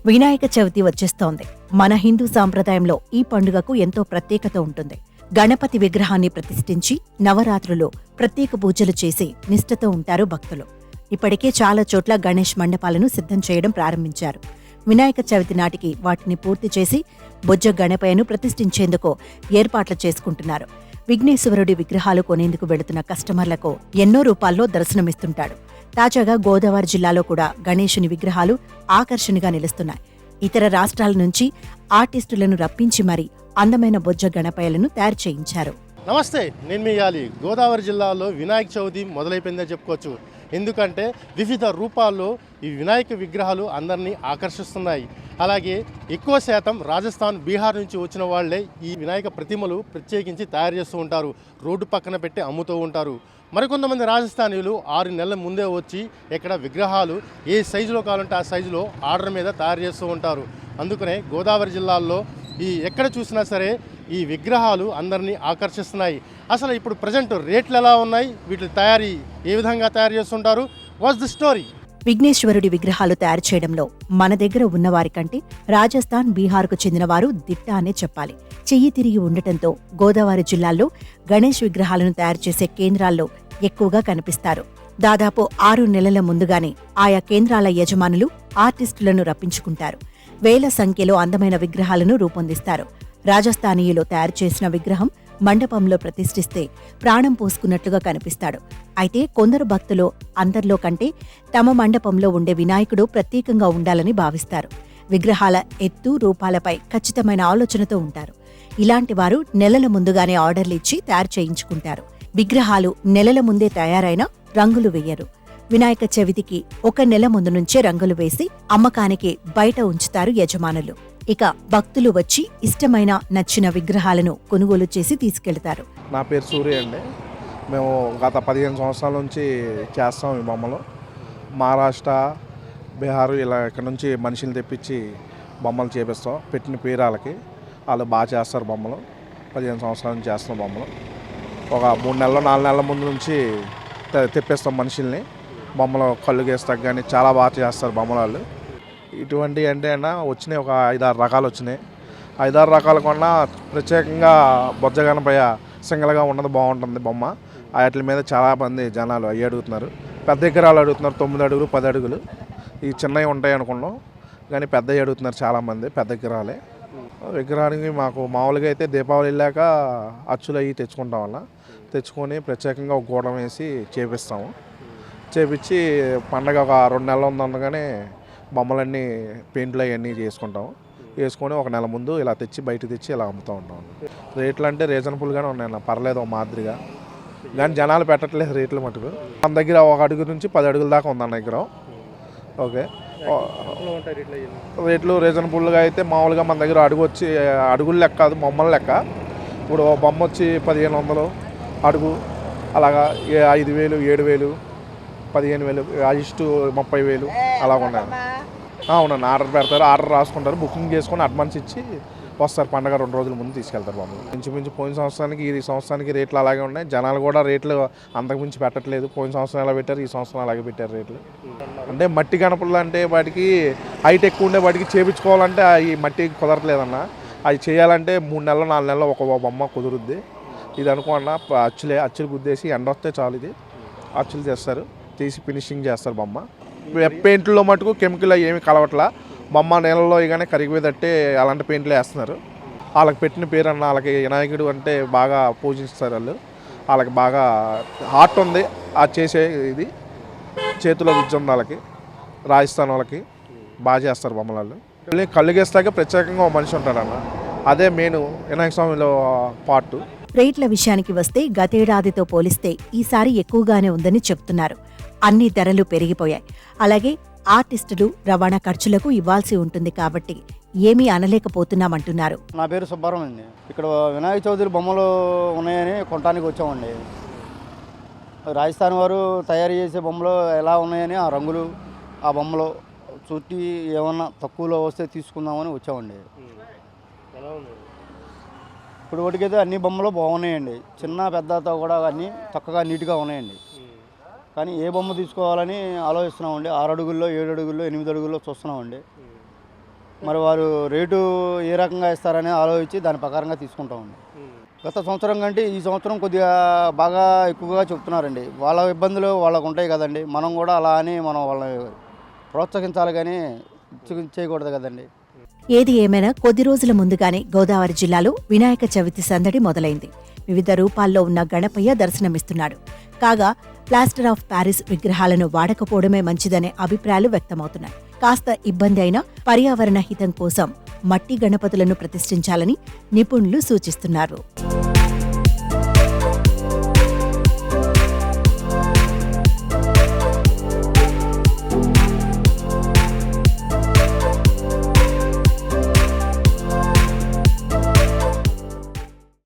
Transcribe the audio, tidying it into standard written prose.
వినాయక చవితి వచ్చేస్తోంది. మన హిందూ సాంప్రదాయంలో ఈ పండుగకు ఎంతో ప్రత్యేకత ఉంటుంది. గణపతి విగ్రహాన్ని ప్రతిష్ఠించి నవరాత్రులు ప్రత్యేక పూజలు చేసి నిష్ఠతో ఉంటారు భక్తులు. ఇప్పటికే చాలా చోట్ల గణేష్ మండపాలను సిద్ధం చేయడం ప్రారంభించారు. వినాయక చవితి నాటికి వాటిని పూర్తి చేసి బొజ్జ గణపయ్యను ప్రతిష్ఠించేందుకు ఏర్పాట్లు చేసుకుంటున్నారు. విఘ్నేశ్వరుడి విగ్రహాలు కొనేందుకు వెళుతున్న కస్టమర్లకు ఎన్నో రూపాల్లో దర్శనమిస్తుంటాడు. తాజాగా గోదావరి జిల్లాలో కూడా గణేశుని విగ్రహాలు ఆకర్షణగా నిలుస్తున్నాయి. ఇతర రాష్ట్రాల నుంచి ఆర్టిస్టులను రప్పించి మరీ అందమైన బొజ్జ గణపయ్యలను తయారు చేయించారు. నమస్తే, నేను మీ యాలి. గోదావరి జిల్లాలో వినాయక చవితి మొదలైపోయిందని చెప్పుకోవచ్చు. ఎందుకంటే వివిధ రూపాల్లో ఈ వినాయక విగ్రహాలు అందరినీ ఆకర్షిస్తున్నాయి. అలాగే ఎక్కువ శాతం రాజస్థాన్, బీహార్ నుంచి వచ్చిన వాళ్లే ఈ వినాయక ప్రతిమలు ప్రత్యేకించి తయారు చేస్తూ ఉంటారు. రోడ్డు పక్కన పెట్టి అమ్ముతూ ఉంటారు. మరికొంతమంది రాజస్థానీయులు 6 నెలల ముందే వచ్చి ఇక్కడ విగ్రహాలు ఏ సైజులో కావాలంటే ఆ సైజులో ఆర్డర్ మీద తయారు చేస్తూ ఉంటారు. అందుకనే గోదావరి జిల్లాల్లో ఎక్కడ చూసినా సరే ఈ విగ్రహాలు అందరినీ ఆకర్షిస్తున్నాయి. అసలు ఇప్పుడు ప్రజెంట్ రేట్లు ఎలా ఉన్నాయి, వీటి తయారీ ఏ విధంగా తయారు చేస్తుంటారు, వాట్స్ ది స్టోరీ? విఘ్నేశ్వరుడి విగ్రహాలు తయారు చేయడంలో మన దగ్గర ఉన్నవారి కంటే రాజస్థాన్, బీహార్కు చెందినవారు దిట్ట అనే చెప్పాలి. చెయ్యి తిరిగి ఉండటంతో గోదావరి జిల్లాల్లో గణేష్ విగ్రహాలను తయారు చేసే కేంద్రాల్లో ఎక్కువగా కనిపిస్తారు. దాదాపు 6 నెలల ముందుగానే ఆయా కేంద్రాల యజమానులు ఆర్టిస్టులను రప్పించుకుంటారు. వేల సంఖ్యలో అందమైన విగ్రహాలను రూపొందిస్తారు. రాజస్థానీయులు తయారు చేసిన విగ్రహం మండపంలో ప్రతిష్ఠిస్తే ప్రాణం పోసుకున్నట్లుగా కనిపిస్తాడు. అయితే కొందరు భక్తులు అందరిలో కంటే తమ మండపంలో ఉండే వినాయకుడు ప్రత్యేకంగా ఉండాలని భావిస్తారు. విగ్రహాల ఎత్తు, రూపాలపై ఖచ్చితమైన ఆలోచనతో ఉంటారు. ఇలాంటి వారు నెలల ముందుగానే ఆర్డర్లు ఇచ్చి తయారు చేయించుకుంటారు. విగ్రహాలు నెలల ముందే తయారైనా రంగులు వేయరు. వినాయక చవితికి 1 నెల ముందు నుంచే రంగులు వేసి అమ్మకానికి బయట ఉంచుతారు యజమానులు. ఇక భక్తులు వచ్చి ఇష్టమైన, నచ్చిన విగ్రహాలను కొనుగోలు చేసి తీసుకెళ్తారు. నా పేరు సూర్య అండి. మేము గత 15 సంవత్సరాల నుంచి చేస్తాం ఈ బొమ్మలు. మహారాష్ట్ర, బీహారు ఇలా ఇక్కడ నుంచి మనుషులు తెప్పించి బొమ్మలు చేపిస్తాం. పెట్టిన పేరాలకి వాళ్ళు బాగా చేస్తారు బొమ్మలు. 15 సంవత్సరాల నుంచి చేస్తాం బొమ్మలు. ఒక 3 నెలలు 4 నెలల ముందు నుంచి తెప్పిస్తాం మనుషుల్ని. బొమ్మలు కళ్ళు గీస్తాక కానీ చాలా బాగా చేస్తారు బొమ్మలు వాళ్ళు. ఇటువంటి అంటే వచ్చినాయి, ఒక 5-6 రకాలు వచ్చినాయి. 5-6 రకాలు కొన్నా ప్రత్యేకంగా బొజ్జ గణపయ్య సింగల్గా ఉన్నది బాగుంటుంది బొమ్మ. వాటి మీద చాలామంది జనాలు అవి అడుగుతున్నారు. పెద్ద విగ్రహాలు అడుగుతున్నారు, 9 అడుగులు 10 అడుగులు. ఈ చిన్నవి ఉంటాయి అనుకున్నాం కానీ పెద్దవి అడుగుతున్నారు చాలామంది, పెద్ద విగ్రహాలే. విగ్రహానికి మాకు మామూలుగా అయితే దీపావళి వెళ్ళాక అచ్చులు అవి తెచ్చుకుంటాం. వల్ల తెచ్చుకొని ప్రత్యేకంగా ఒక గూడం వేసి చేపిస్తాము. చేపించి పండగ ఒక 2 నెలలు ఉందనగానే బొమ్మలన్నీ పెయింట్లు అవన్నీ చేసుకుంటాము. వేసుకొని 1 నెల ముందు ఇలా తెచ్చి బయట తెచ్చి ఇలా అమ్ముతూ ఉంటాం. రేట్లు అంటే రీజనబుల్గానే ఉన్నాయి, పర్లేదు ఒక మాదిరిగా. కానీ జనాలు పెట్టట్లేదు రేట్లు మటుకు. మన దగ్గర 1 అడుగు నుంచి 10 అడుగుల దాకా ఉందన్న విగ్రహం. ఓకే, రేట్లు రీజనబుల్గా అయితే మామూలుగా మన దగ్గర అడుగు వచ్చి అడుగులు లెక్క కాదు, బొమ్మల లెక్క. ఇప్పుడు బొమ్మ వచ్చి 1500 అడుగు, అలాగా 5000, 7000, 15000, ఇಷ್ಟು 30,000 అలా ఉన్నాయి. అవునండి, ఆర్డర్ పెడతారు, ఆర్డర్ రాసుకుంటారు, బుకింగ్ చేసుకొని అడ్వాన్స్ ఇచ్చి వస్తారు. పండగ 2 రోజుల ముందు తీసుకెళ్తారు బొమ్మలు. ఇంచుమించు పోయిన సంవత్సరానికి ఈ సంవత్సరానికి రేట్లు అలాగే ఉన్నాయి. జనాలు కూడా రేట్లు అంతకుమించి పెట్టట్లేదు. పోయిన సంవత్సరం ఎలా పెట్టారు, ఈ సంవత్సరం అలాగే పెట్టారు రేట్లు. అంటే మట్టి గణపలు అంటే వాటికి హైట్ ఎక్కువ ఉండే వాటికి చేపించుకోవాలంటే ఈ మట్టి కుదరట్లేదన్న. అవి చేయాలంటే 3 నెలలు 4 నెలలు ఒక బొమ్మ కుదురుద్ది. ఇది అనుకోన్నా అచ్చులు గుద్దేసి ఎండ వస్తే చాలు, ఇది అచ్చులు చేస్తారు, తీసి ఫినిషింగ్ చేస్తారు బొమ్మ. పెయింట్లో మటుకు కెమికల్ ఏమి కలవట్లా. బొమ్మ నీళ్ళలో ఇగానే కరిగిపోయేటట్టే అలాంటి పెయింట్లు వేస్తున్నారు. వాళ్ళకి పెట్టిన పేరు అన్న, వాళ్ళకి వినాయకుడు అంటే బాగా పూజిస్తారు వాళ్ళు. వాళ్ళకి బాగా హార్ట్ ఉంది ఆ చేసే ఇది, చేతిలో విద్య ఉంది వాళ్ళకి. రాజస్థాన్ వాళ్ళకి బాగా చేస్తారు బొమ్మలు వాళ్ళు. కళ్ళు గీస్తాక ప్రత్యేకంగా ఒక మనిషి ఉంటాడన్న, అదే మెయిన్ వినాయక స్వామిలో పార్ట్. రేట్ల విషయానికి వస్తే గతేడాదితో పోలిస్తే ఈసారి ఎక్కువగానే ఉందని చెప్తున్నారు. అన్ని ధరలు పెరిగిపోయాయి. అలాగే ఆర్టిస్టులు రవాణా ఖర్చులకు ఇవ్వాల్సి ఉంటుంది కాబట్టి ఏమీ అనలేకపోతున్నామంటున్నారు. నా పేరు సుబ్బారావు అండి. ఇక్కడ వినాయక చవితి బొమ్మలు ఉన్నాయని కొనడానికి వచ్చామండి. రాజస్థాన్ వారు తయారు చేసే బొమ్మలు ఎలా ఉన్నాయని ఆ రంగులు, ఆ బొమ్మలు చుట్టి ఏమన్నా తక్కువలో వస్తే తీసుకుందామని వచ్చామండి. ఇప్పుడు వాటికైతే అన్ని బొమ్మలు బాగున్నాయండి. చిన్న పెద్దతో కూడా అన్నీ చక్కగా నీట్గా ఉన్నాయండి. కానీ ఏ బొమ్మ తీసుకోవాలని ఆలోచిస్తున్నామండి. 6 అడుగుల్లో, 7 అడుగుల్లో, 8 అడుగుల్లో చూస్తున్నామండి. మరి వారు రేటు ఏ రకంగా ఇస్తారని ఆలోచించి దాని ప్రకారంగా తీసుకుంటామండి. గత సంవత్సరం కంటే ఈ సంవత్సరం కొద్దిగా బాగా ఎక్కువగా చెప్తున్నారండి. వాళ్ళ ఇబ్బందులు వాళ్ళకు ఉంటాయి కదండి. మనం కూడా అలా అని మనం వాళ్ళని ప్రోత్సహించాలి కానీ చేయకూడదు కదండి. ఏది ఏమైనా కొద్ది రోజుల ముందుగానే గోదావరి జిల్లాలో వినాయక చవితి సందడి మొదలైంది. వివిధ రూపాల్లో ఉన్న గణపయ్య దర్శనమిస్తున్నాడు. కాగా ప్లాస్టర్ ఆఫ్ ప్యారిస్ విగ్రహాలను వాడకపోవడమే మంచిదనే అభిప్రాయాలు వ్యక్తమవుతున్నాయి. కాస్త ఇబ్బంది అయినా పర్యావరణ హితం కోసం మట్టి గణపతులను ప్రతిష్ఠించాలని నిపుణులు సూచిస్తున్నారు.